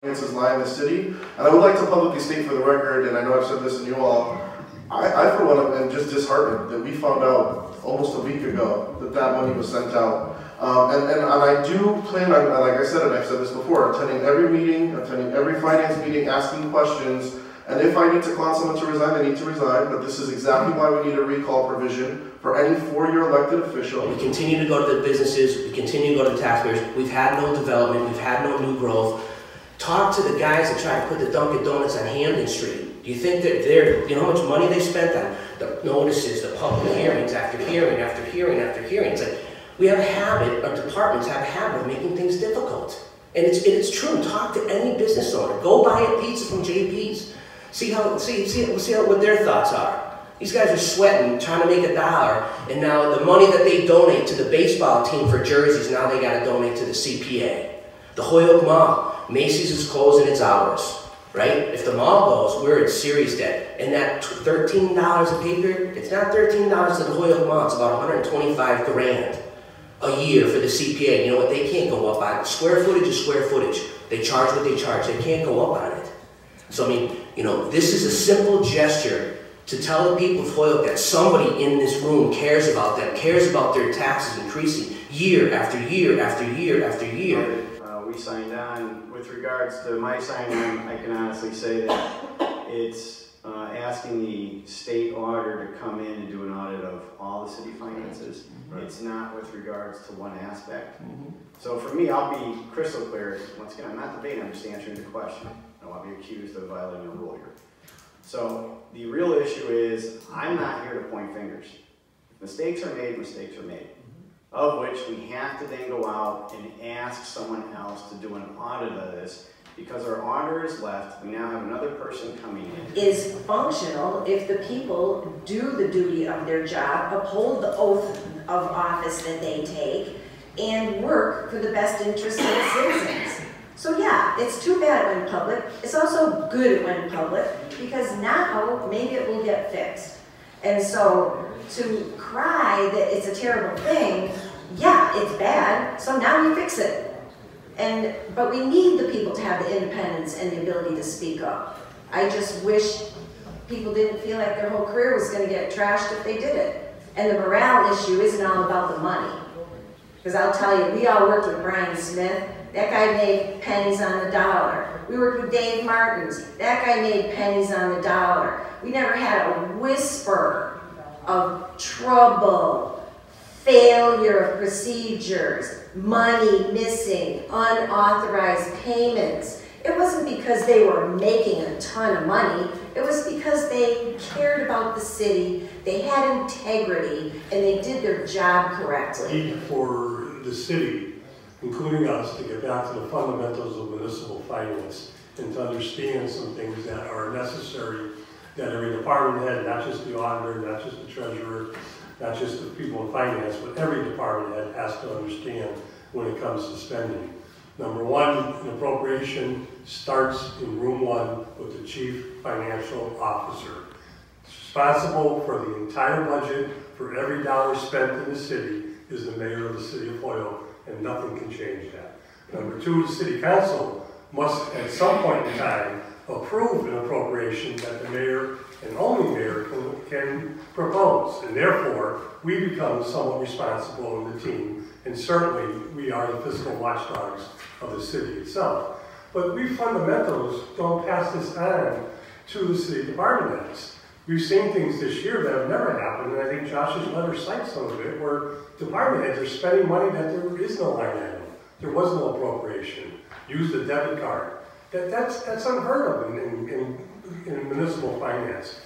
finances lie in the city, and I would like to publicly state for the record, and I know I've said this in you all, I for one am just disheartened that we found out almost a week ago that that money was sent out. And I do plan on, like I said, and I've said this before, attending every meeting, attending every finance meeting, asking questions, and if I need to call on someone to resign, they need to resign, but this is exactly why we need a recall provision for any 4-year elected official. We continue to go to the businesses, we continue to go to the taxpayers, we've had no development, we've had no new growth. Talk to the guys that try to put the Dunkin' Donuts on Hamden Street. Do you think that you know how much money they spent on the notices, the public hearings after hearing after hearing after hearing? It's like, we have a habit, our departments have a habit of making things difficult. And it's true, talk to any business owner. Go buy a pizza from JP's. See what their thoughts are. These guys are sweating, trying to make $1, and now the money that they donate to the baseball team for jerseys, now they got to donate to the CPA. The Holyoke Mall, Macy's is closing its hours, right? If the mall goes, we're in serious debt. And that $13 a paper, it's not $13 to the Holyoke Mall, it's about 125 grand a year for the CPA. You know what? They can't go up on it. Square footage is square footage. They charge what they charge. They can't go up on it. So I mean, you know, this is a simple gesture to tell the people of Holyoke that somebody in this room cares about them, cares about their taxes increasing year after year after year after year. We signed on. With regards to my signing on, I can honestly say that it's asking the state auditor to come in and do an audit of all the city finances. Right. It's not with regards to one aspect. So for me, I'll be crystal clear. Once again, I'm not debating, I'm just answering the question. I don't want to be accused of violating a rule here. So the real issue is, I'm not here to point fingers. Mistakes are made, mistakes are made. Of which we have to then go out and ask someone else to do an audit of this, because our auditor is left. We now have another person coming in. Is functional if the people do the duty of their job, uphold the oath of office that they take, and work for the best interest of the citizens. So yeah, it's too bad when public. It's also good when public, because now maybe it will get fixed. And so to cry that it's a terrible thing, yeah, it's bad, so now we fix it. But we need the people to have the independence and the ability to speak up. I just wish people didn't feel like their whole career was going to get trashed if they did it. And the morale issue isn't all about the money. Because I'll tell you, we all worked with Brian Smith. That guy made pennies on the dollar. We worked with Dave Martins. That guy made pennies on the dollar. We never had a whisper of trouble, failure of procedures, money missing, unauthorized payments. It wasn't because they were making a ton of money. It was because they cared about the city, they had integrity, and they did their job correctly. For the city, including us, to get back to the fundamentals of municipal finance and to understand some things that are necessary, that every department head, not just the auditor, not just the treasurer, not just the people in finance, but every department head has to understand when it comes to spending. Number one, an appropriation starts in room 1 with the chief financial officer. Responsible for the entire budget for every dollar spent in the city is the mayor of the city of Holyoke, and nothing can change that. Number 2, the city council must at some point in time approve an appropriation that the mayor and only mayor can propose. And therefore, we become somewhat responsible in the team, and certainly we are the fiscal watchdogs of the city itself. But we fundamentals don't pass this on to the city department heads. We've seen things this year that have never happened, and I think Josh's letter cites some of it, where department heads are spending money that there is no line item. There was no appropriation. Use the debit card. That's unheard of in municipal finance.